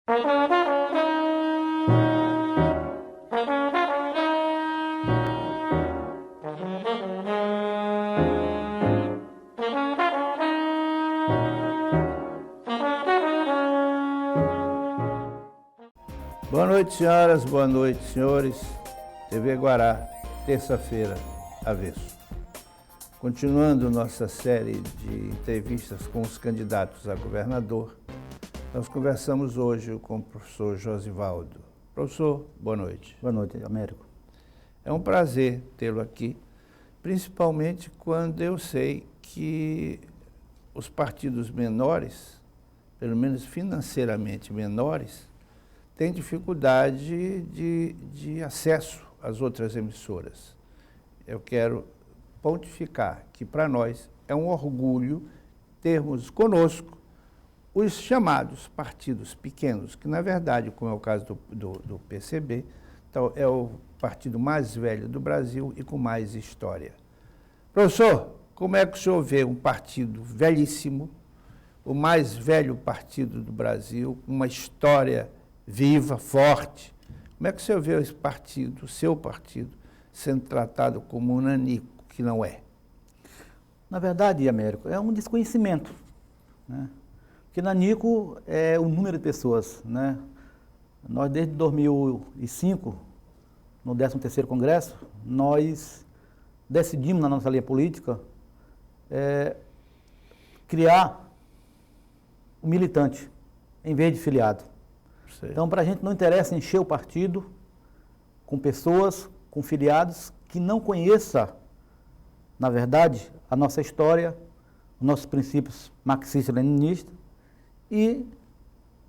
Boa noite, senhoras, boa noite, senhores. TV Guará, terça-feira, avesso. Continuando nossa série de entrevistas com os candidatos a governador, nós conversamos hoje com o professor Josivaldo. Professor, boa noite. Boa noite, Américo. É um prazer tê-lo aqui, principalmente quando eu sei que os partidos menores, pelo menos financeiramente menores, têm dificuldade de acesso às outras emissoras. Eu quero pontificar que para nós é um orgulho termos conosco os chamados partidos pequenos, que na verdade, como é o caso do PCB, então, é o partido mais velho do Brasil e com mais história. Professor, como é que o senhor vê um partido velhíssimo, o mais velho partido do Brasil, uma história viva, forte? Como é que o senhor vê esse partido, o seu partido, sendo tratado como um nanico, que não é? Na verdade, Américo, é um desconhecimento, né? Porque nanico é o número de pessoas, né? Nós, desde 2005, no 13º Congresso, nós decidimos, na nossa linha política, criar um militante, em vez de filiado. Sei. Então, para a gente não interessa encher o partido com pessoas, com filiados, que não conheça, na verdade, a nossa história, os nossos princípios marxistas-leninistas, e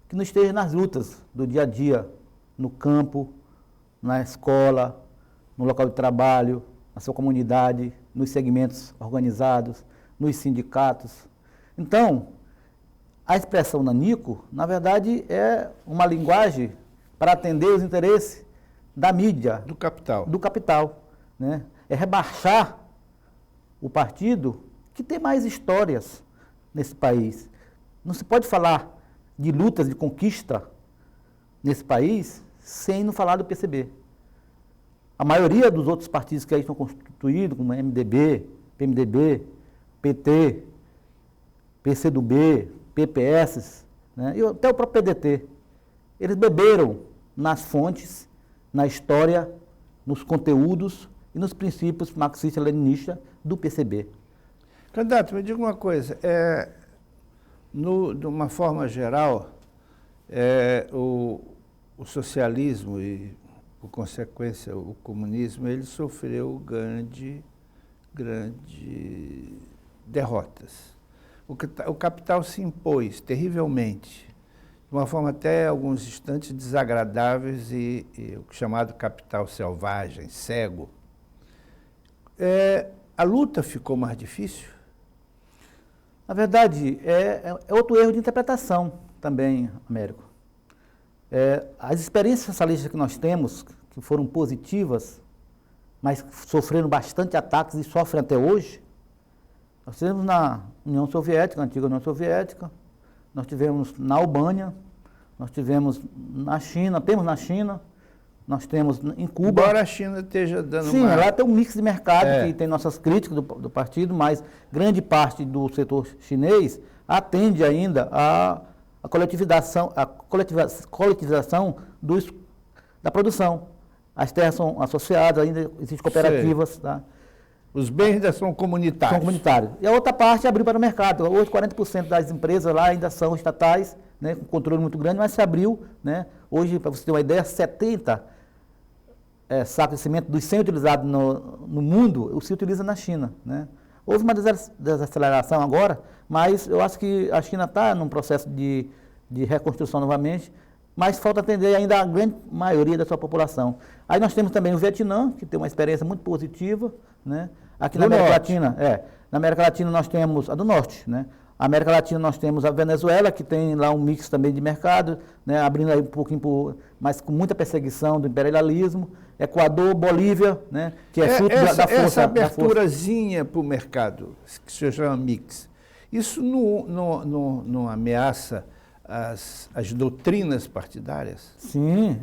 que não esteja nas lutas do dia a dia, no campo, na escola, no local de trabalho, na sua comunidade, nos segmentos organizados, nos sindicatos. Então, a expressão nanico, na verdade, é uma linguagem para atender os interesses da mídia. Do capital. Do capital, né? É rebaixar o partido que tem mais histórias nesse país. Não se pode falar de lutas de conquista nesse país sem não falar do PCB. A maioria dos outros partidos que aí estão constituídos, como MDB, PMDB, PT, PCdoB, PPS, né, e até o próprio PDT, eles beberam nas fontes, na história, nos conteúdos e nos princípios marxista-leninistas do PCB. Candidato, me diga uma coisa, de uma forma geral, o socialismo e, por consequência, o comunismo, ele sofreu grande derrotas. O capital se impôs terrivelmente, de uma forma até alguns instantes desagradáveis e o chamado capital selvagem, cego. A luta ficou mais difícil? Na verdade, é outro erro de interpretação também, Américo. As experiências socialistas que nós temos, que foram positivas, mas sofreram bastante ataques e sofrem até hoje, nós tivemos na União Soviética, na antiga União Soviética, nós tivemos na Albânia, nós tivemos na China, temos na China, nós temos em Cuba. Embora a China esteja dando Sim, lá tem um mix de mercado, que tem nossas críticas do partido, mas grande parte do setor chinês atende ainda a coletivização da produção. As terras são associadas, ainda existem cooperativas. Tá? Os bens ainda são comunitários. São comunitários. E a outra parte abriu para o mercado. Hoje, 40% das empresas lá ainda são estatais, né, com controle muito grande, mas se abriu. Né? Hoje, para você ter uma ideia, 70 sacos de cimento dos 100 utilizados no mundo, se utiliza na China. Né? Houve uma desaceleração agora, mas eu acho que a China está num processo de reconstrução novamente, mas falta atender ainda a grande maioria da sua população. Aí nós temos também o Vietnã, que tem uma experiência muito positiva, né? Aqui na América Latina, na América Latina nós temos a do Norte, né? A América Latina nós temos a Venezuela, que tem lá um mix também de mercado, né? Abrindo aí um pouquinho, mas com muita perseguição do imperialismo. Equador, Bolívia, né? Que é fruto da força. Essa aberturazinha para o mercado, que se chama mix, isso não ameaça as doutrinas partidárias? Sim,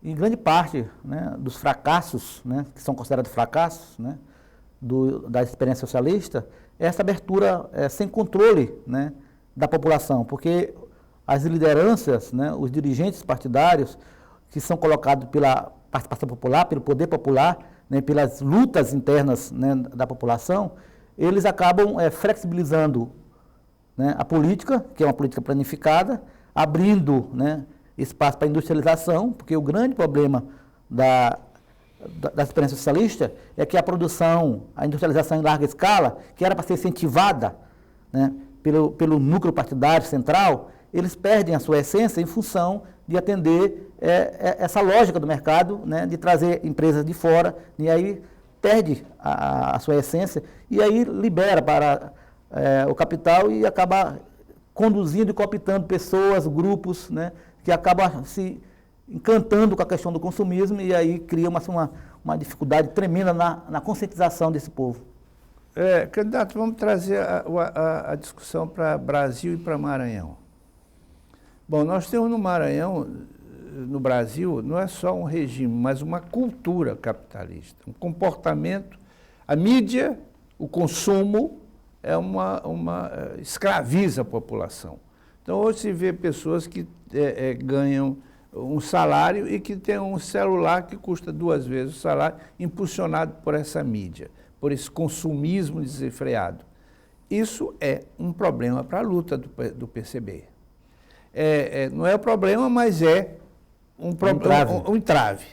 em grande parte, né, dos fracassos, né, que são considerados fracassos, né, da experiência socialista, é essa abertura sem controle, né, da população, porque as lideranças, né, os dirigentes partidários, que são colocados pela participação popular, pelo poder popular, né, pelas lutas internas, né, da população, eles acabam flexibilizando, né, a política, que é uma política planificada, abrindo, né, espaço para industrialização, porque o grande problema da experiência socialista é que a produção, a industrialização em larga escala, que era para ser incentivada, né, pelo núcleo partidário central, eles perdem a sua essência em função de atender essa lógica do mercado, né, de trazer empresas de fora, e aí perde a sua essência, e aí libera para o capital e acaba conduzindo e cooptando pessoas, grupos, né, que acabam se encantando com a questão do consumismo e aí cria uma dificuldade tremenda na conscientização desse povo. Candidato, vamos trazer a discussão para Brasil e para Maranhão. Bom, nós temos no Maranhão, no Brasil, não é só um regime, mas uma cultura capitalista, um comportamento, a mídia, o consumo, escraviza a população. Então, hoje se vê pessoas que ganham um salário e que tem um celular que custa 2 vezes o salário, impulsionado por essa mídia, por esse consumismo desenfreado. Isso é um problema para a luta do PCB. Não é o problema, mas é um entrave.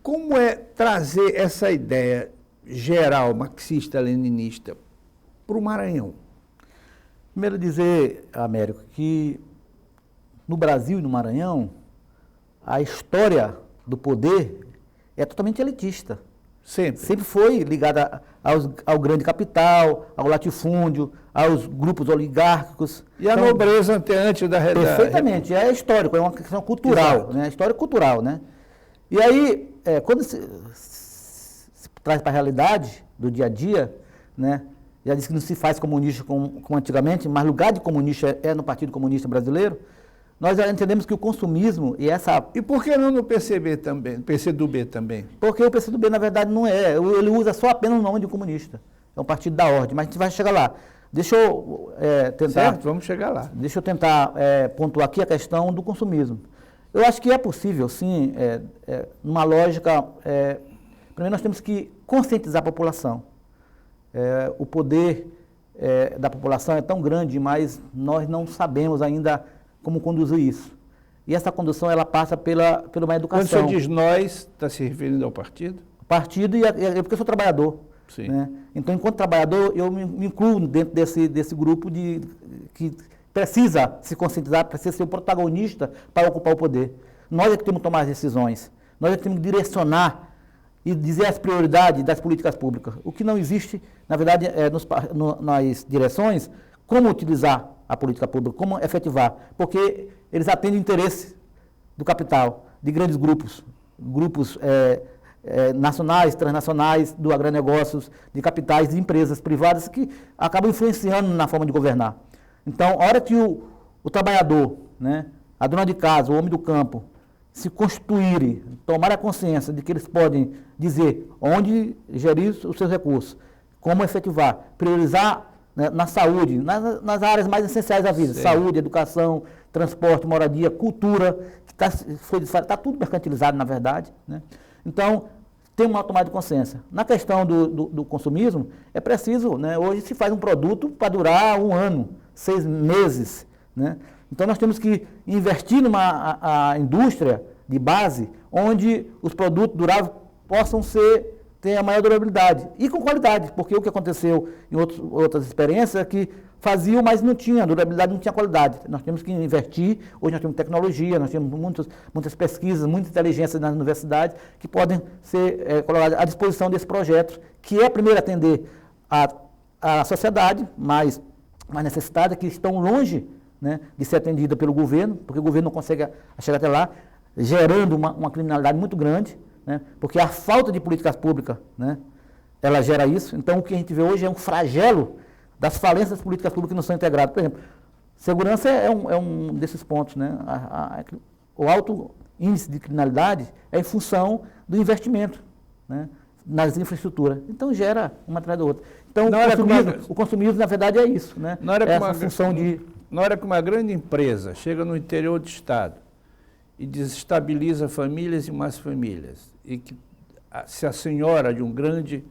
Como é trazer essa ideia geral, marxista-leninista, para o Maranhão? Primeiro dizer, Américo, que no Brasil e no Maranhão, a história do poder é totalmente elitista. Sempre foi ligada ao grande capital, ao latifúndio, aos grupos oligárquicos. E a nobreza antes da realidade. Perfeitamente, é histórico, é uma questão cultural, né? História cultural, né? E aí, quando se traz para a realidade do dia a dia, né? Já disse que não se faz comunista como antigamente, mas lugar de comunista é no Partido Comunista Brasileiro. Nós já entendemos que o consumismo e essa... E por que não no PCB também, PCdoB também? Porque o PCdoB, na verdade, não é. Ele usa só apenas o nome de comunista. É um partido da ordem, mas a gente vai chegar lá. Deixa eu tentar... Certo, vamos chegar lá. Deixa eu tentar pontuar aqui a questão do consumismo. Eu acho que é possível, sim, numa lógica... primeiro nós temos que conscientizar a população. O poder da população é tão grande, mas nós não sabemos ainda como conduzir isso. E essa condução, ela passa pela uma educação. Quando o senhor diz nós, está se referindo ao partido? Partido, porque eu sou trabalhador. Sim. Né? Então, enquanto trabalhador, eu me incluo dentro desse grupo que precisa se conscientizar, precisa ser o protagonista para ocupar o poder. Nós é que temos que tomar as decisões. Nós é que temos que direcionar e dizer as prioridades das políticas públicas. O que não existe, na verdade, nas direções, como utilizar a política pública, como efetivar, porque eles atendem o interesse do capital, de grandes grupos nacionais, transnacionais, do agronegócios, de capitais, de empresas privadas que acabam influenciando na forma de governar. Então, a hora que o trabalhador, né, a dona de casa, o homem do campo, se constituírem, tomar a consciência de que eles podem dizer onde gerir os seus recursos, como efetivar, priorizar, né, na saúde, nas áreas mais essenciais da vida, saúde, educação, transporte, moradia, cultura, que está tudo mercantilizado, na verdade, né? Então, tem uma tomada de consciência. Na questão do consumismo, é preciso, né, hoje se faz um produto para durar 1 ano, 6 meses, né? Então, nós temos que investir numa indústria de base, onde os produtos duráveis possam ter a maior durabilidade e com qualidade, porque o que aconteceu em outras experiências é que faziam, mas não tinha durabilidade, não tinha qualidade. Nós temos que investir, hoje nós temos tecnologia, nós temos muitas pesquisas, muita inteligência nas universidades que podem ser colocadas à disposição desse projeto, que é primeiro atender a sociedade mais necessitada, que estão longe, né, de ser atendida pelo governo, porque o governo não consegue chegar até lá, gerando uma criminalidade muito grande, né, porque a falta de políticas públicas, né, ela gera isso. Então, o que a gente vê hoje é um flagelo das falências das políticas públicas que não são integradas. Por exemplo, Segurança é um desses pontos, né? O alto índice de criminalidade é em função do investimento, né, nas infraestruturas. Então gera uma atrás da outra. Então o consumismo, na verdade, é isso, né? Na hora que uma grande empresa chega no interior do estado e desestabiliza famílias e mais famílias, e que se assenhora de um grande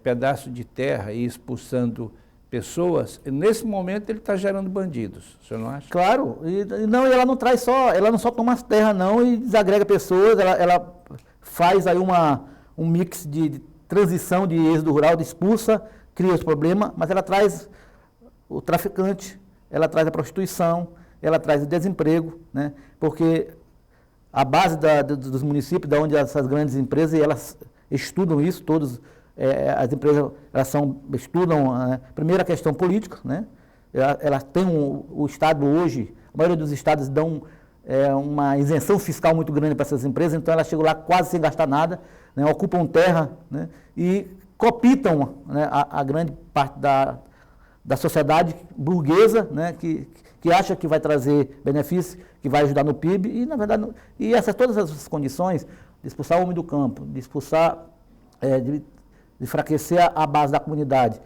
pedaço de terra e expulsando pessoas, nesse momento ele está gerando bandidos, o senhor não acha? Claro, ela não traz ela não só toma as terras não e desagrega pessoas, ela faz aí um mix de transição de êxodo rural, expulsa, cria os problemas, mas ela traz o traficante, ela traz a prostituição, ela traz o desemprego, né? Porque a base dos municípios, da onde essas grandes empresas, elas estudam isso, as empresas estudam, primeiro a questão política, né? Elas têm o Estado hoje, a maioria dos estados dão uma isenção fiscal muito grande para essas empresas, então elas chegam lá quase sem gastar nada, né? Ocupam terra, né? E cooptam, né, a grande parte da sociedade burguesa, né, que acha que vai trazer benefícios, que vai ajudar no PIB, e na verdade, todas essas condições de expulsar o homem do campo, de expulsar, de enfraquecer a base da comunidade,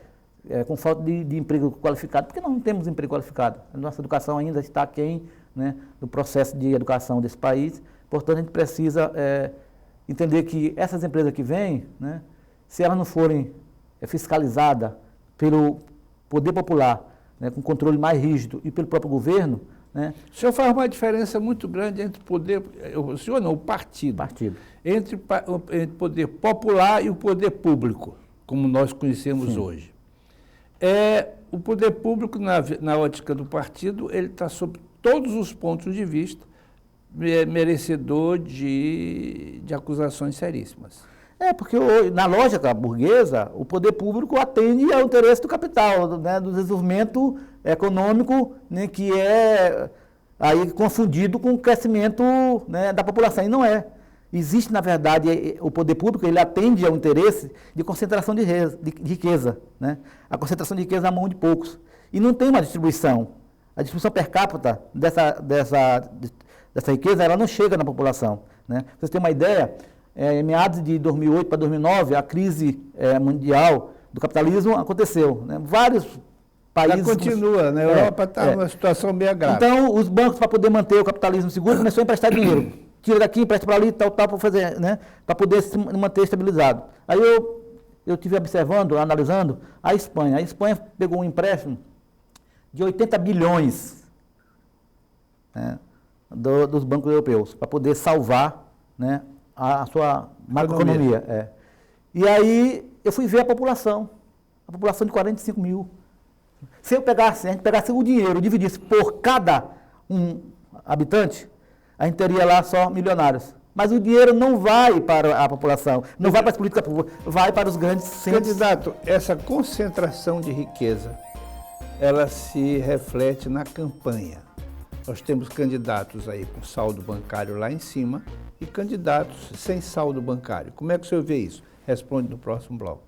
com falta de emprego qualificado, porque nós não temos emprego qualificado. A nossa educação ainda está aquém, né, do processo de educação desse país, portanto a gente precisa entender que essas empresas que vêm, né, se elas não forem fiscalizadas pelo poder popular, né, com controle mais rígido e pelo próprio governo, né? O senhor faz uma diferença muito grande entre o partido. Entre o poder popular e o poder público, como nós conhecemos Sim. hoje. O poder público, na ótica do partido, ele está sob todos os pontos de vista merecedor de acusações seríssimas. Porque na lógica burguesa, o poder público atende ao interesse do capital, né, do desenvolvimento econômico, né, que é aí confundido com o crescimento, né, da população, e não é. Existe, na verdade, o poder público, ele atende ao interesse de concentração de riqueza, né? A concentração de riqueza na mão de poucos. E não tem uma distribuição. A distribuição per capita dessa riqueza, ela não chega na população, né? Pra vocês terem uma ideia, em meados de 2008 para 2009, a crise mundial do capitalismo aconteceu, né? Vários países... Já continua, né? A Europa está numa situação bem grave. Então, os bancos, para poder manter o capitalismo seguro, começaram a emprestar dinheiro. Tira daqui, empresta para ali, tal, para fazer, né? Para poder se manter estabilizado. Aí eu estive observando, analisando a Espanha. A Espanha pegou um empréstimo de 80 bilhões, né, dos bancos europeus, para poder salvar, né, a sua macroeconomia. E aí eu fui ver a população de 45 mil. Se a gente pegasse o dinheiro e dividisse por cada habitante, a gente teria lá só milionários. Mas o dinheiro não vai para a população, não vai para as políticas públicas, vai para os grandes centros. Candidato, essa concentração de riqueza, ela se reflete na campanha. Nós temos candidatos aí com saldo bancário lá em cima e candidatos sem saldo bancário. Como é que o senhor vê isso? Responde no próximo bloco.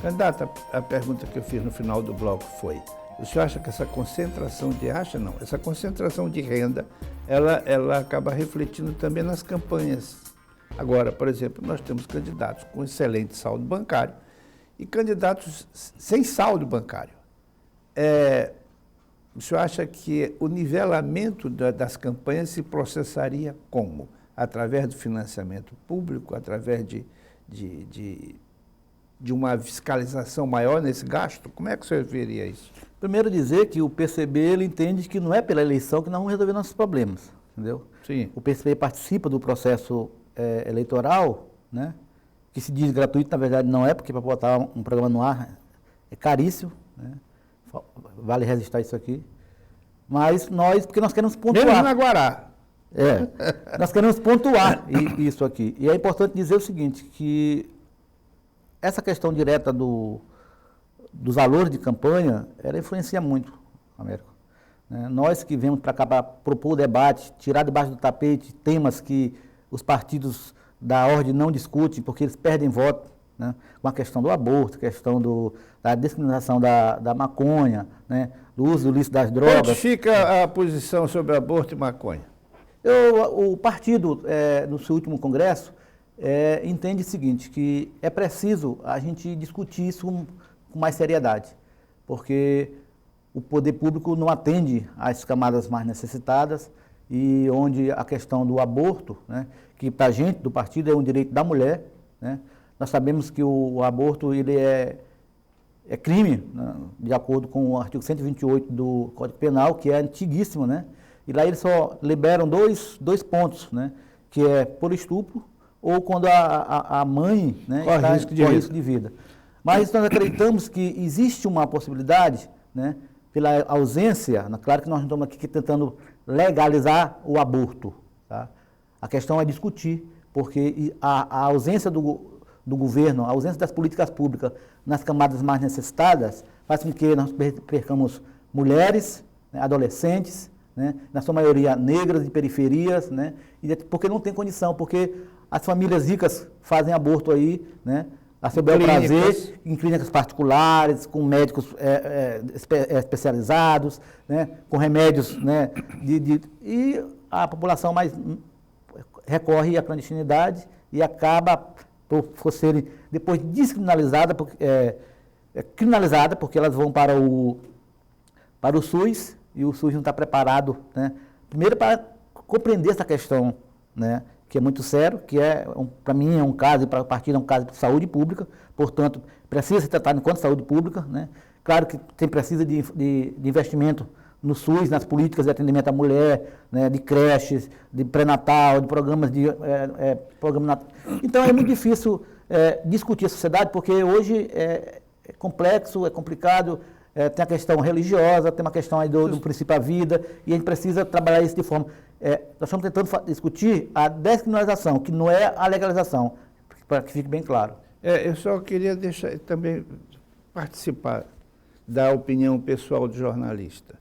Candidato, a pergunta que eu fiz no final do bloco foi: o senhor acha que essa concentração essa concentração de renda, ela acaba refletindo também nas campanhas. Agora, por exemplo, nós temos candidatos com excelente saldo bancário e candidatos sem saldo bancário. O senhor acha que o nivelamento das campanhas se processaria como? Através do financiamento público, através de uma fiscalização maior nesse gasto? Como é que o senhor veria isso? Primeiro dizer que o PCB, ele entende que não é pela eleição que nós vamos resolver nossos problemas, entendeu? Sim. O PCB participa do processo eleitoral, né, que se diz gratuito, na verdade não é, porque para botar um programa no ar é caríssimo, né? Vale registrar isso aqui. Mas porque nós queremos pontuar. Menos na Guará. Nós queremos pontuar isso aqui. E é importante dizer o seguinte, que essa questão direta dos valores de campanha, ela influencia muito, Américo. Nós que viemos para cá para propor o debate, tirar debaixo do tapete temas que os partidos da ordem não discutem, porque eles perdem voto, né? Com a questão do aborto, questão da descriminalização da maconha, né? Do uso ilícito das drogas. Onde fica a posição sobre aborto e maconha? O partido, no seu último congresso, entende o seguinte, que é preciso a gente discutir isso com mais seriedade, porque o poder público não atende às camadas mais necessitadas e onde a questão do aborto, né, que para a gente do partido é um direito da mulher, né, nós sabemos que o aborto ele é crime, né, de acordo com o artigo 128 do Código Penal, que é antiguíssimo, né, e lá eles só liberam dois pontos, né, que é por estupro ou quando a mãe, né, corre risco de vida. Mas nós acreditamos que existe uma possibilidade, né, pela ausência, claro que nós não estamos aqui tentando legalizar o aborto, tá? A questão é discutir, porque a ausência do governo, a ausência das políticas públicas nas camadas mais necessitadas, faz com que nós percamos mulheres, né, adolescentes, né, na sua maioria negras de periferias, né, porque não tem condição, porque as famílias ricas fazem aborto aí, né, a seu bel prazer, em clínicas particulares, com médicos especializados, né, com remédios, né, e a população mais recorre à clandestinidade e acaba por serem depois descriminalizada, criminalizada, porque elas vão para o SUS e o SUS não está preparado, né, primeiro para compreender essa questão, né, que é muito sério, que para mim é um caso, e para o partido é um caso de saúde pública, portanto, precisa ser tratado enquanto saúde pública, né? Claro que precisa de investimento no SUS, nas políticas de atendimento à mulher, né, de creches, de pré-natal, de programas Então, é muito difícil discutir a sociedade, porque hoje é complexo, é complicado, tem a questão religiosa, tem uma questão aí do princípio da vida, e a gente precisa trabalhar isso de forma... nós estamos tentando discutir a descriminalização, que não é a legalização, para que fique bem claro. Eu só queria deixar também participar da opinião pessoal do jornalista.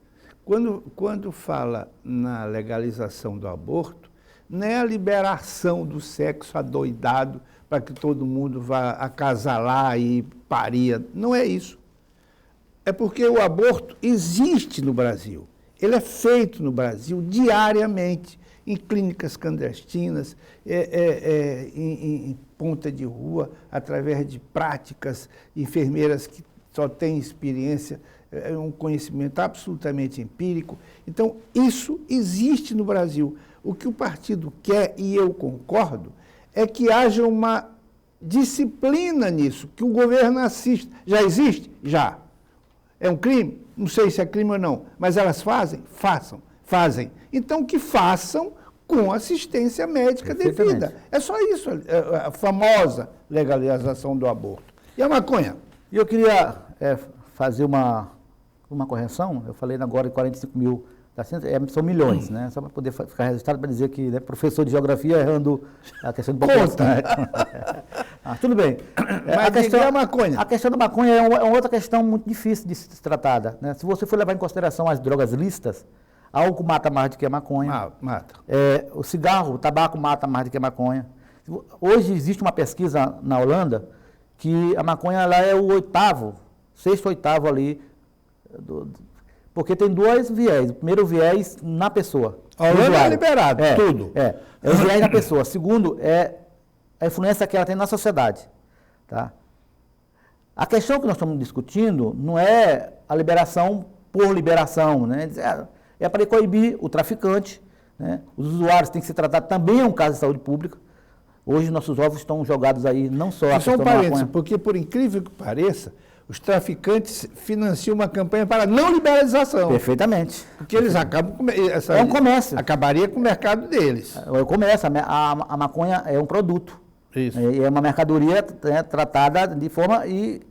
Quando fala na legalização do aborto, não é a liberação do sexo adoidado para que todo mundo vá acasalar e parir. Não é isso. É porque o aborto existe no Brasil. Ele é feito no Brasil diariamente, em clínicas clandestinas, em ponta de rua, através de práticas, enfermeiras que só têm experiência, um conhecimento absolutamente empírico. Então, isso existe no Brasil. O que o partido quer, e eu concordo, é que haja uma disciplina nisso, que o governo assista. Já existe? Já. É um crime? Não sei se é crime ou não, mas elas fazem? Fazem. Então, que façam com assistência médica devida. É só isso, a famosa legalização do aborto. E a maconha? E eu queria fazer uma correção, eu falei agora em 45 mil, são milhões, né? Só para poder ficar registrado, para dizer que, né, professor de geografia errando a questão de população. Tudo bem. Mas a maconha? A questão da maconha é uma outra questão muito difícil de ser tratada, né? Se você for levar em consideração as drogas lícitas, álcool mata mais do que a maconha. Mata. O cigarro, o tabaco mata mais do que a maconha. Hoje existe uma pesquisa na Holanda que a maconha ela é o sexto, oitavo ali, porque tem dois viés. O primeiro viés na pessoa. A Holanda é liberado, tudo. É o viés na pessoa. Segundo, é a influência que ela tem na sociedade. Tá? A questão que nós estamos discutindo não é a liberação por liberação, né? É para coibir o traficante, né? Os usuários têm que ser tratados, também é um caso de saúde pública. Hoje nossos ovos estão jogados aí, não só a questão da maconha. Porque, por incrível que pareça, os traficantes financiam uma campanha para não liberalização. Perfeitamente. Porque eles acabam com... É um comércio. Acabaria com o mercado deles. É o comércio. A maconha é um produto. Isso. É uma mercadoria, né, tratada de forma... E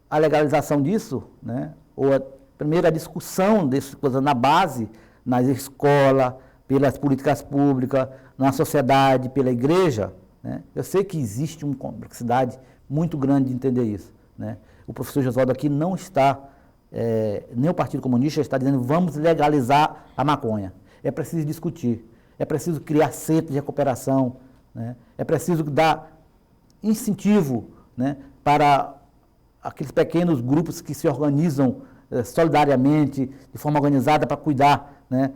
a legalização disso, né, ou a primeira discussão dessas coisas na base, nas escolas, pelas políticas públicas, na sociedade, pela igreja, né, eu sei que existe uma complexidade muito grande de entender isso, né? O professor Josualdo aqui não está, nem o Partido Comunista está dizendo vamos legalizar a maconha. É preciso discutir, é preciso criar centros de recuperação, né? É preciso dar incentivo, né, para aqueles pequenos grupos que se organizam solidariamente, de forma organizada para cuidar, né,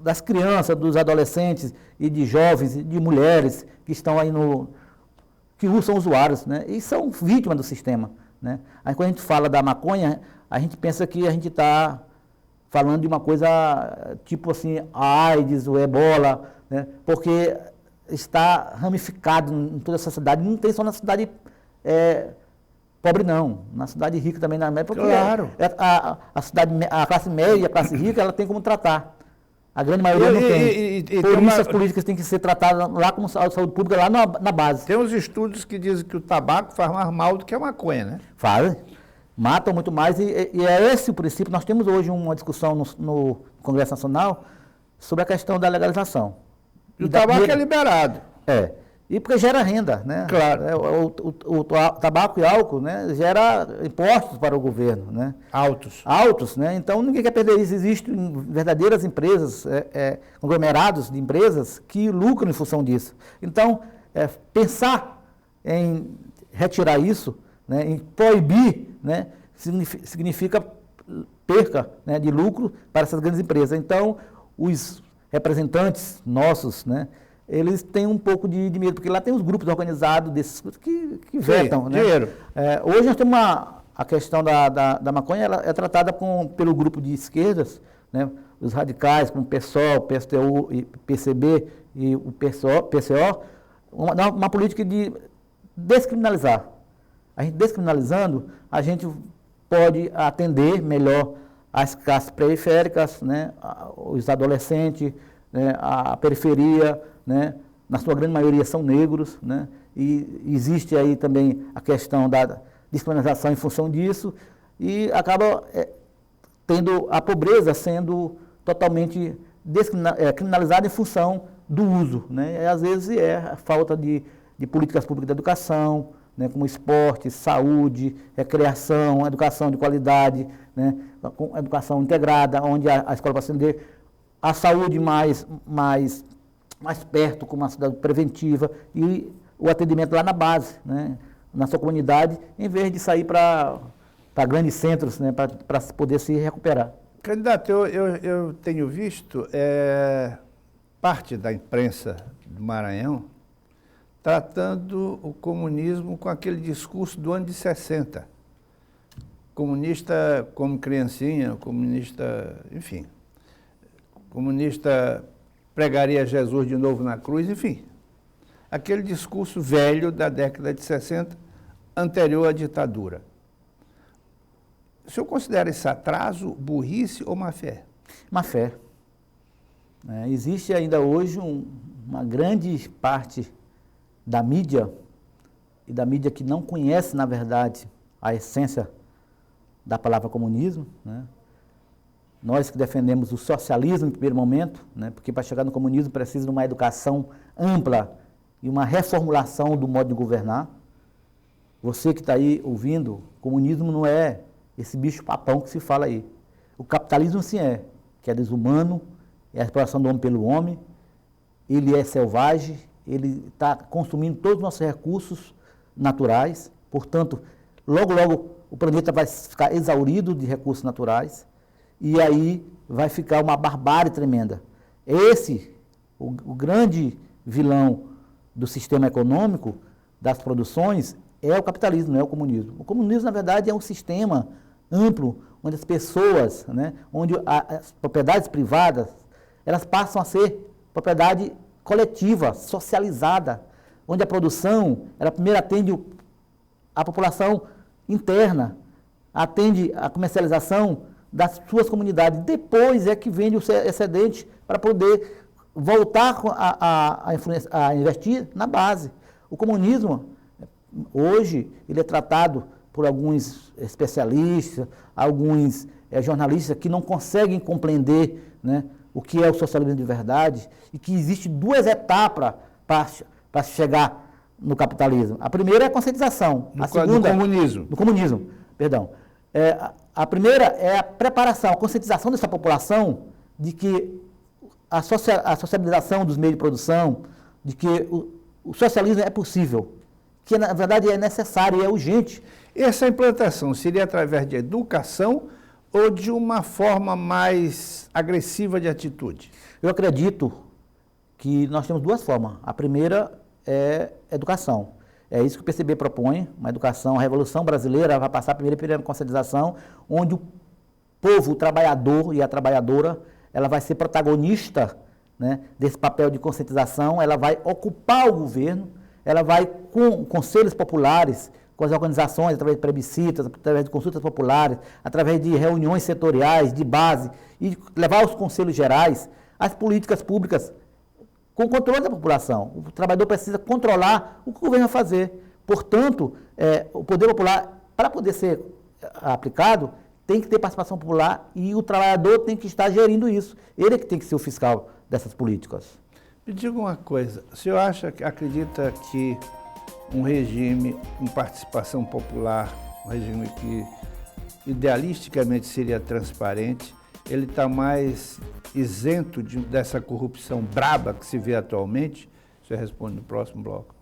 das crianças, dos adolescentes e de jovens e de mulheres que estão aí que são usuários, né, e são vítimas do sistema, né. Aí quando a gente fala da maconha, a gente pensa que a gente está falando de uma coisa tipo assim, a AIDS, o ebola, né, porque está ramificado em toda a sociedade, não tem só na cidade pobre não, na cidade rica também, porque claro. A classe média e a classe rica, ela tem como tratar. A grande maioria não tem. Por isso as políticas têm que ser tratadas lá como saúde pública, lá na base. Tem uns estudos que dizem que o tabaco faz mais mal do que a maconha, né? Faz. Matam muito mais e é esse o princípio. Nós temos hoje uma discussão no Congresso Nacional sobre a questão da legalização. E o tabaco é liberado. E porque gera renda, né? Claro. O tabaco e álcool, né, gera impostos para o governo, né? Altos, né? Então ninguém quer perder isso. Existem verdadeiras empresas, conglomerados de empresas que lucram em função disso. Então, pensar em retirar isso, né, em proibir, né, significa perca, né, de lucro para essas grandes empresas. Então, os representantes nossos, né, eles têm um pouco de medo, porque lá tem os grupos organizados desses que vetam, né? Dinheiro. Hoje nós temos a questão da maconha, ela é tratada pelo grupo de esquerdas, né? Os radicais, como o PSOL, PSTU, e PCB e o PCO, uma política de descriminalizar. A gente descriminalizando, a gente pode atender melhor as classes periféricas, né? Os adolescentes, né? A periferia, né? Na sua grande maioria são negros, né? E existe aí também a questão da descriminalização em função disso e acaba tendo a pobreza sendo totalmente criminalizada em função do uso, né? E, às vezes é a falta de políticas públicas de educação, né? Como esporte, saúde, recreação, educação de qualidade, né? Com educação integrada, onde a escola vai atender a saúde mais perto, com uma cidade preventiva e o atendimento lá na base, né, na sua comunidade, em vez de sair para grandes centros, né, para poder se recuperar. Candidato, eu tenho visto parte da imprensa do Maranhão tratando o comunismo com aquele discurso do ano de 60. Comunista como criancinha, comunista, enfim, comunista pregaria Jesus de novo na cruz, enfim. Aquele discurso velho da década de 60, anterior à ditadura. O senhor considera esse atraso burrice ou má-fé? Má-fé. Existe ainda hoje uma grande parte da mídia, e da mídia que não conhece, na verdade, a essência da palavra comunismo, né? Nós que defendemos o socialismo em primeiro momento, né, porque para chegar no comunismo precisa de uma educação ampla e uma reformulação do modo de governar. Você que está aí ouvindo, comunismo não é esse bicho-papão que se fala aí. O capitalismo sim que é desumano, é a exploração do homem pelo homem, ele é selvagem, ele está consumindo todos os nossos recursos naturais, portanto, logo, logo o planeta vai ficar exaurido de recursos naturais, e aí vai ficar uma barbárie tremenda. O grande vilão do sistema econômico, das produções, é o capitalismo, não é o comunismo. O comunismo, na verdade, é um sistema amplo, onde as pessoas, né, onde as propriedades privadas, elas passam a ser propriedade coletiva, socializada, onde a produção, ela primeiro atende a população interna, atende a comercialização das suas comunidades. Depois é que vende o excedente para poder voltar a investir na base. O comunismo, hoje, ele é tratado por alguns especialistas, alguns jornalistas que não conseguem compreender, né, o que é o socialismo de verdade e que existe duas etapas para chegar no capitalismo. A primeira é a conscientização. A segunda, no comunismo, perdão. A primeira é a preparação, a conscientização dessa população de que a socialização dos meios de produção, de que o socialismo é possível, que na verdade é necessário e é urgente. Essa implantação seria através de educação ou de uma forma mais agressiva de atitude? Eu acredito que nós temos duas formas. A primeira é educação. É isso que o PCB propõe, uma educação, a Revolução Brasileira vai passar primeiro pela conscientização, onde o povo, o trabalhador e a trabalhadora, ela vai ser protagonista, né, desse papel de conscientização, ela vai ocupar o governo, ela vai com conselhos populares, com as organizações, através de plebiscitos, através de consultas populares, através de reuniões setoriais, de base, e levar aos conselhos gerais as políticas públicas com o controle da população. O trabalhador precisa controlar o que o governo vai fazer. Portanto, o poder popular, para poder ser aplicado, tem que ter participação popular e o trabalhador tem que estar gerindo isso. Ele é que tem que ser o fiscal dessas políticas. Me diga uma coisa, o senhor acredita que um regime com participação popular, um regime que idealisticamente seria transparente, ele está mais isento dessa corrupção braba que se vê atualmente? Você responde no próximo bloco.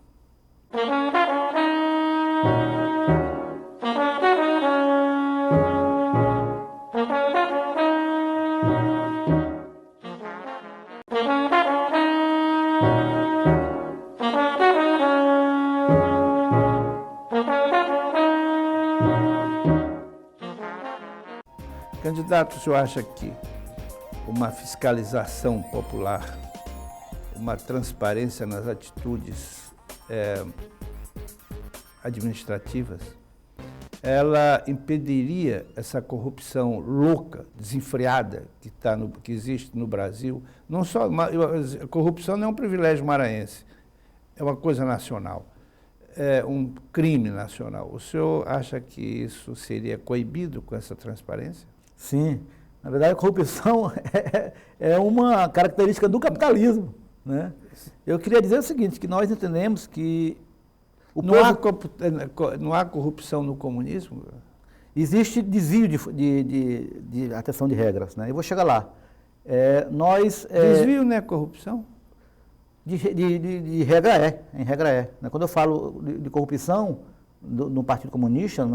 Candidato, o senhor acha que uma fiscalização popular, uma transparência nas atitudes administrativas, ela impediria essa corrupção louca, desenfreada que existe no Brasil? Não só a corrupção não é um privilégio maranhense, é uma coisa nacional, é um crime nacional. O senhor acha que isso seria coibido com essa transparência? Sim. Na verdade, a corrupção é uma característica do capitalismo, né? Eu queria dizer o seguinte, que nós entendemos que não há corrupção no comunismo? Existe desvio de atenção de regras, né? Eu vou chegar lá. Desvio não é corrupção? De regra em regra é. Quando eu falo de corrupção no Partido Comunista,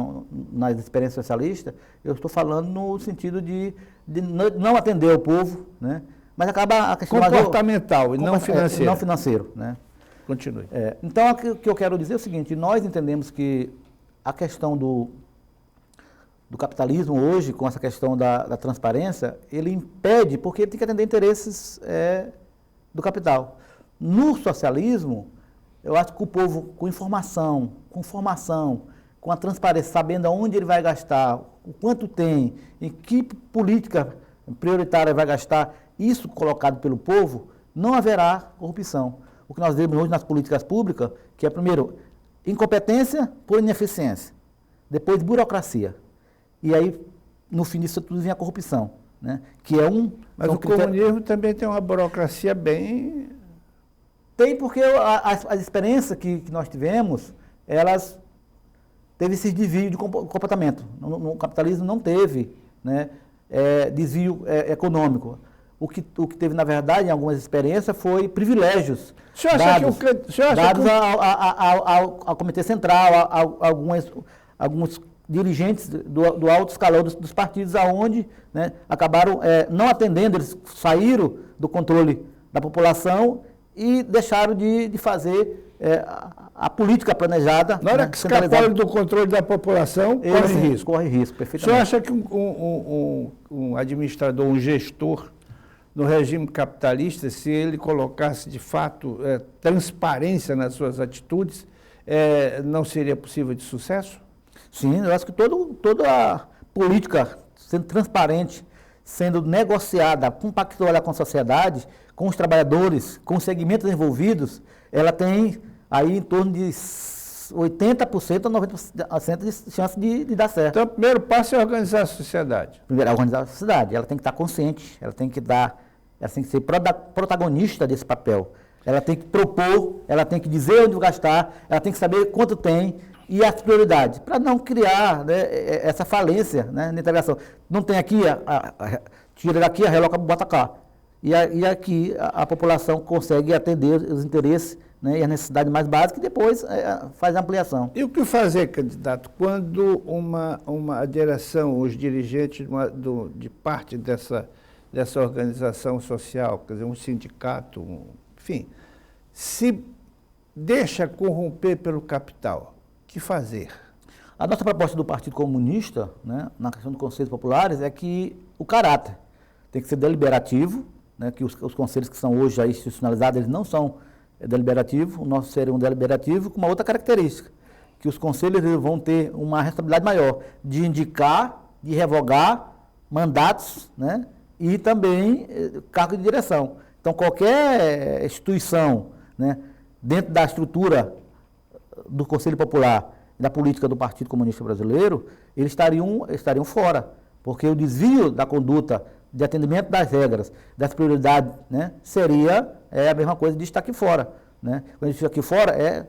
nas experiências socialistas, eu estou falando no sentido de não atender o povo, né? Mas acaba a questão comportamental e não financeiro. Não financeiro, né? Continue. Então, o que eu quero dizer é o seguinte, nós entendemos que a questão do capitalismo hoje, com essa questão da transparência, ele impede, porque ele tem que atender interesses do capital. No socialismo, eu acho que o povo, com informação, com formação, com a transparência, sabendo aonde ele vai gastar, o quanto tem, em que política prioritária vai gastar, isso colocado pelo povo, não haverá corrupção. O que nós vemos hoje nas políticas públicas, que é, primeiro, incompetência por ineficiência, depois burocracia. E aí, no fim disso tudo, vem a corrupção, né? Que é Mas o comunismo também tem uma burocracia bem... Tem, porque as experiências que nós tivemos, elas teve esse desvio de comportamento. No capitalismo não teve, né, desvio econômico. O que teve, na verdade, em algumas experiências, foi privilégios dados ao Comitê Central, alguns dirigentes do alto escalão dos partidos, aonde, né, acabaram não atendendo, eles saíram do controle da população e deixaram de fazer a política planejada. Na hora que escaparam do controle da população, corre risco. Corre risco, perfeitamente. O senhor acha que um administrador, um gestor no regime capitalista, se ele colocasse de fato transparência nas suas atitudes, não seria possível de sucesso? Sim, eu acho que toda a política sendo transparente, sendo negociada, compactuada com a sociedade, com os trabalhadores, com os segmentos envolvidos, ela tem aí em torno de 80% a 90% de chance de dar certo. Então, o primeiro passo é organizar a sociedade. Primeiro, organizar a sociedade. Ela tem que estar consciente, ela tem que ser protagonista desse papel. Ela tem que propor, ela tem que dizer onde gastar, ela tem que saber quanto tem e as prioridades, para não criar, né, essa falência, né, na integração. Não tem aqui, tira daqui, reloca, bota cá. E aqui a população consegue atender os interesses, né, e as necessidades mais básicas e depois faz a ampliação. E o que fazer, candidato, quando a direção, os dirigentes de parte dessa organização social, quer dizer, um sindicato, enfim, se deixa corromper pelo capital? O que fazer? A nossa proposta do Partido Comunista, né, na questão dos conselhos populares, é que o caráter tem que ser deliberativo, né, que os conselhos que são hoje já institucionalizados, eles não são deliberativos, o nosso seria um deliberativo com uma outra característica, que os conselhos vão ter uma responsabilidade maior de indicar, de revogar mandatos, né, e também cargo de direção. Então, qualquer instituição, né, dentro da estrutura do Conselho Popular e da política do Partido Comunista Brasileiro, eles estariam fora, porque o desvio da conduta de atendimento das regras, das prioridades, né, seria a mesma coisa de estar aqui fora. Né? Quando a gente fica aqui fora,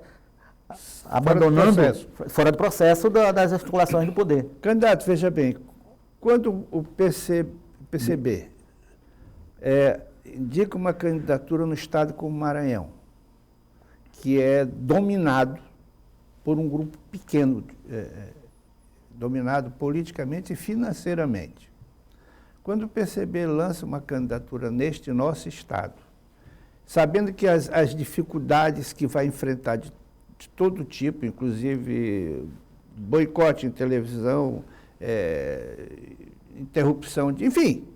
abandonando, fora do processo das articulações do poder. Candidato, veja bem, quando o PCB indica uma candidatura no estado como Maranhão, que é dominado por um grupo pequeno, dominado politicamente e financeiramente. Quando o PCB lança uma candidatura neste nosso estado, sabendo que as dificuldades que vai enfrentar de todo tipo, inclusive boicote em televisão, interrupção, enfim,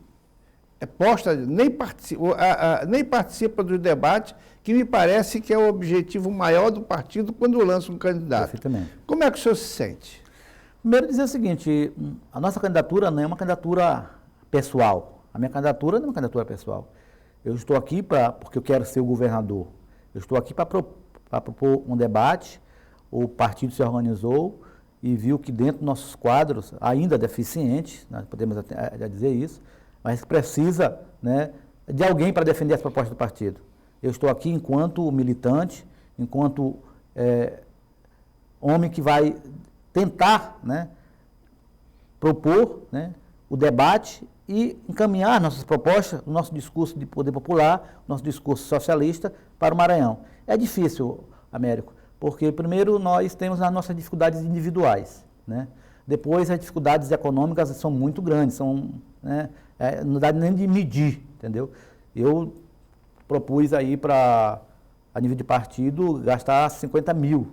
nem participa do debate, que me parece que é o objetivo maior do partido quando lança um candidato. Perfeitamente. Como é que o senhor se sente? Primeiro dizer o seguinte, a nossa candidatura não é uma candidatura pessoal. A minha candidatura não é uma candidatura pessoal. Eu estou aqui porque eu quero ser o governador. Eu estou aqui para propor um debate. O partido se organizou e viu que dentro dos nossos quadros, ainda deficientes, nós podemos até dizer isso, mas precisa, né, de alguém para defender as propostas do partido. Eu estou aqui enquanto militante, enquanto homem que vai tentar, né, propor, né, o debate e encaminhar nossas propostas, o nosso discurso de poder popular, o nosso discurso socialista para o Maranhão. É difícil, Américo, porque primeiro nós temos as nossas dificuldades individuais, né? Depois as dificuldades econômicas são muito grandes, né, não dá nem de medir, entendeu? Eu propus aí para, a nível de partido, gastar 50 mil.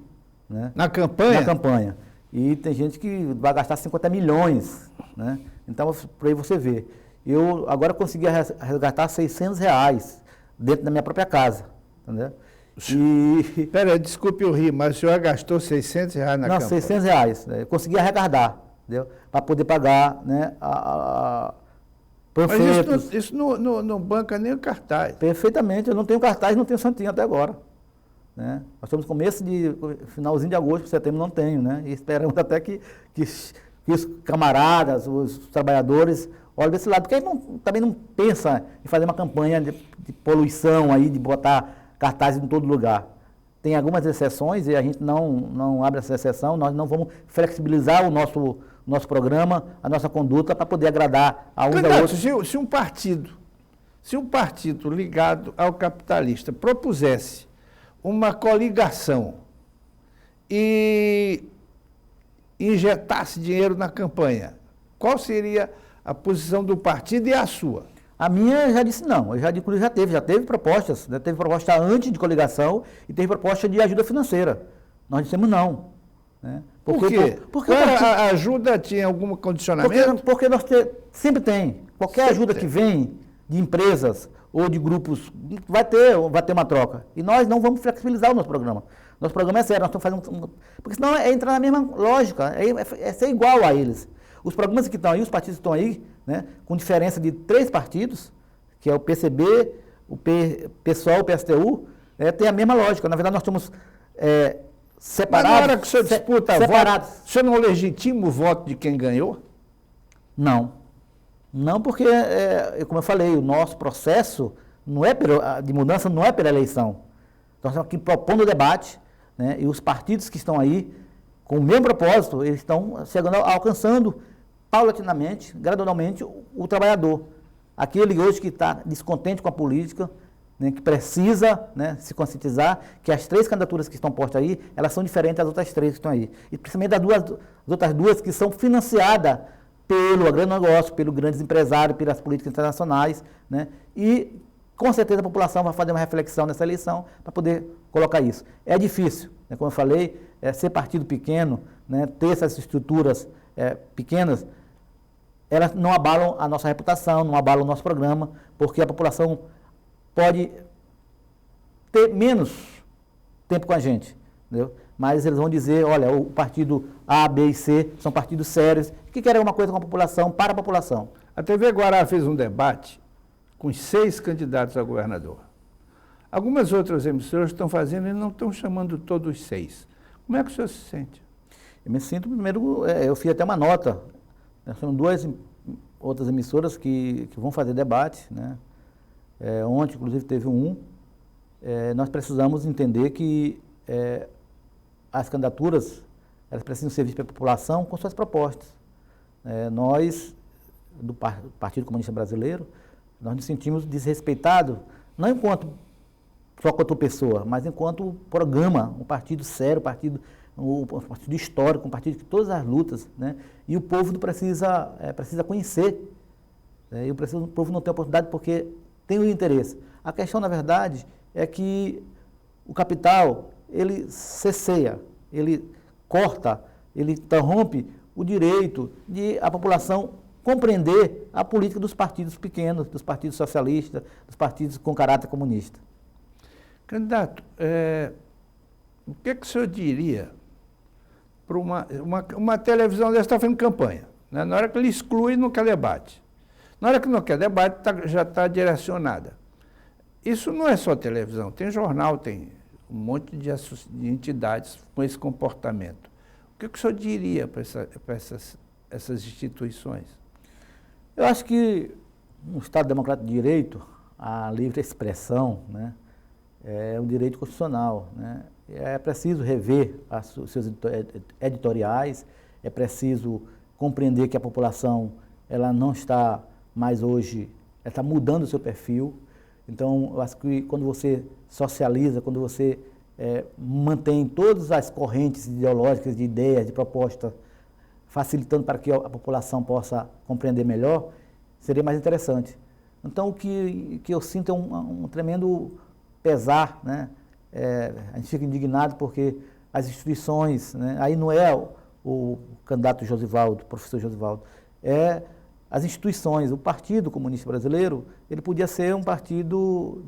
Né? Na campanha? Na campanha. E tem gente que vai gastar 50 milhões. Né? Então, para aí você ver. Eu agora consegui resgatar R$600 dentro da minha própria casa. Entendeu? Pera, desculpe eu rir, mas o senhor gastou R$600 na campanha? Não, R$600. Né? Eu consegui arrecadar, para poder pagar, né, Mas isso não banca nem o cartaz. Perfeitamente, eu não tenho cartaz, não tenho santinho até agora. Né? Nós estamos finalzinho de agosto, setembro não tenho, né? E esperamos até que os camaradas, os trabalhadores olhem desse lado, porque também não pensa em fazer uma campanha de poluição aí, de botar cartazes em todo lugar. Tem algumas exceções e a gente não abre essa exceção, nós não vamos flexibilizar o nosso programa, a nossa conduta para poder agradar a uns a outros. Se um partido ligado ao capitalista propusesse uma coligação e injetasse dinheiro na campanha, qual seria a posição do partido e a sua? A minha já disse não, já teve propostas, né? Teve proposta antes de coligação e teve proposta de ajuda financeira. Nós dissemos não. Né? Por quê? Porque a ajuda tinha algum condicionamento? Porque sempre tem. Qualquer ajuda que vem de empresas ou de grupos, vai ter uma troca. E nós não vamos flexibilizar o nosso programa. Nosso programa é sério, nós estamos fazendo... Porque senão é entrar na mesma lógica, é ser igual a eles. Os programas que estão aí, os partidos que estão aí, né, com diferença de 3 partidos, que é o PCB, o PSOL, o PSTU, tem a mesma lógica. Na verdade, nós estamos separados. Mas na hora que o senhor disputa voto, o senhor não legitima o voto de quem ganhou? Não. Não, porque, como eu falei, o nosso processo de mudança não é pela eleição. Nós estamos aqui propondo o debate, né, e os partidos que estão aí, com o mesmo propósito, eles estão chegando, alcançando paulatinamente, gradualmente, o trabalhador. Aquele hoje que está descontente com a política, né, que precisa, né, se conscientizar que as 3 candidaturas que estão postas aí, elas são diferentes das outras 3 que estão aí. E principalmente as outras duas que são financiadas pelo agronegócio, pelos grandes empresários, pelas políticas internacionais, né, e com certeza a população vai fazer uma reflexão nessa eleição para poder colocar isso. É difícil, né, como eu falei, ser partido pequeno, né, ter essas estruturas pequenas, elas não abalam a nossa reputação, não abalam o nosso programa, porque a população pode ter menos tempo com a gente, entendeu? Mas eles vão dizer, olha, o partido A, B e C são partidos sérios, que querem alguma coisa com a população, para a população. A TV Guará fez um debate com 6 candidatos a governador. Algumas outras emissoras estão fazendo e não estão chamando todos os 6. Como é que o senhor se sente? Eu me sinto, primeiro, eu fiz até uma nota. São 2 outras emissoras que vão fazer debate, né? Ontem, inclusive, teve um. Nós precisamos entender que as candidaturas, elas precisam servir para a população com suas propostas. Nós, do Partido Comunista Brasileiro, nós nos sentimos desrespeitados, não enquanto só quanto pessoa, mas enquanto programa, um partido sério, um partido histórico, um partido que todas as lutas, né? E o povo precisa conhecer, né? E o povo não tem oportunidade porque tem o interesse. A questão, na verdade, é que o capital, ele cesseia, ele corta, ele interrompe o direito de a população compreender a política dos partidos pequenos, dos partidos socialistas, dos partidos com caráter comunista. Candidato, o que o senhor diria para uma televisão dessa está fazendo campanha, né? Na hora que ele exclui, não quer debate. Na hora que não quer debate, já está direcionada. Isso não é só televisão, tem jornal, tem um monte de entidades com esse comportamento. O que o senhor diria para essas instituições? Eu acho que no Estado Democrático de Direito, a livre expressão, né, é um direito constitucional, né? É preciso rever os seus editoriais, é preciso compreender que a população ela não está mais hoje, ela está mudando o seu perfil. Então, eu acho que quando você socializa, quando você mantém todas as correntes ideológicas, de ideias, de propostas, facilitando para que a população possa compreender melhor, seria mais interessante. Então, o que eu sinto é um tremendo pesar, né? A gente fica indignado porque as instituições, né? Aí não é o candidato Josivaldo, o professor Josivaldo, é as instituições. O Partido Comunista Brasileiro, ele podia ser um partido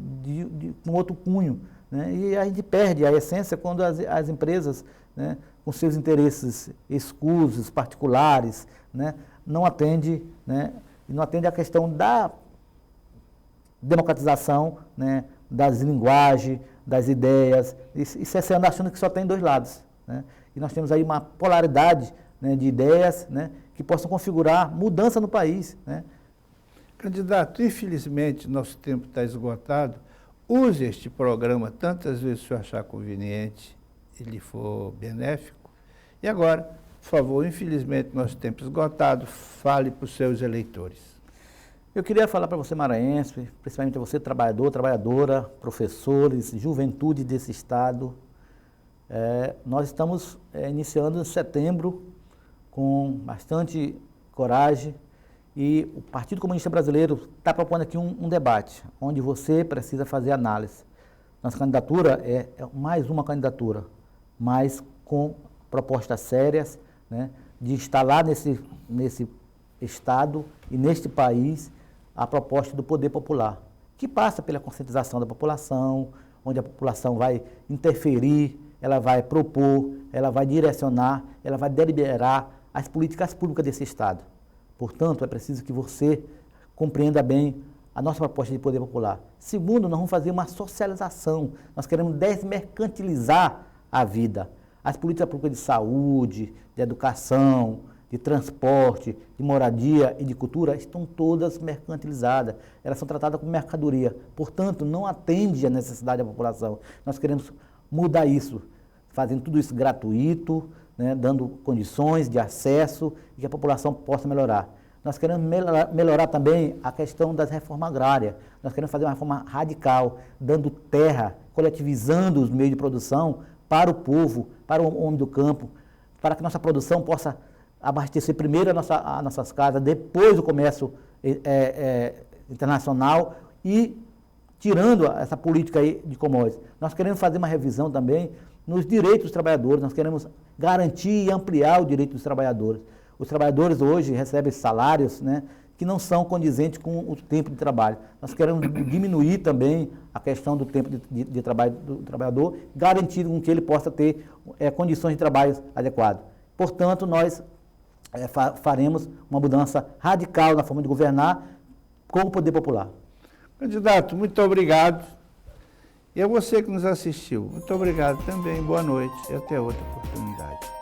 com outro cunho, né? E a gente perde a essência quando as empresas, né, com seus interesses escusos, particulares, né, não atende, né, não atende a questão da democratização, né, das linguagens, das ideias, e você anda achando que só tem 2 lados, né? E nós temos aí uma polaridade, né, de ideias, né, que possam configurar mudança no país, né? Candidato, infelizmente nosso tempo está esgotado. Use este programa tantas vezes que o senhor achar conveniente e lhe for benéfico. E agora, por favor, infelizmente nosso tempo esgotado, fale para os seus eleitores. Eu queria falar para você, maranhense, principalmente você, trabalhador, trabalhadora, professores, juventude desse estado. Nós estamos iniciando em setembro com bastante coragem e o Partido Comunista Brasileiro está propondo aqui um debate, onde você precisa fazer análise. Nossa candidatura é mais uma candidatura, mas com propostas sérias, né, de instalar nesse estado e neste país a proposta do poder popular, que passa pela conscientização da população, onde a população vai interferir, ela vai propor, ela vai direcionar, ela vai deliberar as políticas públicas desse estado. Portanto, é preciso que você compreenda bem a nossa proposta de poder popular. Segundo, nós vamos fazer uma socialização, nós queremos desmercantilizar a vida. As políticas públicas de saúde, de educação, de de transporte, de moradia e de cultura estão todas mercantilizadas. Elas são tratadas como mercadoria. Portanto, não atende à necessidade da população. Nós queremos mudar isso, fazendo tudo isso gratuito, né, dando condições de acesso e que a população possa melhorar. Nós queremos melhorar também a questão das reformas agrárias. Nós queremos fazer uma reforma radical, dando terra, coletivizando os meios de produção para o povo, para o homem do campo, para que nossa produção possa abastecer primeiro as nossas casas, depois o comércio internacional e tirando essa política aí de commodities. Nós queremos fazer uma revisão também nos direitos dos trabalhadores, nós queremos garantir e ampliar o direito dos trabalhadores. Os trabalhadores hoje recebem salários, né, que não são condizentes com o tempo de trabalho. Nós queremos diminuir também a questão do tempo de trabalho do trabalhador, garantindo com que ele possa ter condições de trabalho adequadas. Portanto, nós faremos uma mudança radical na forma de governar com o poder popular. Candidato, muito obrigado. E a você que nos assistiu, muito obrigado também. Boa noite e até outra oportunidade.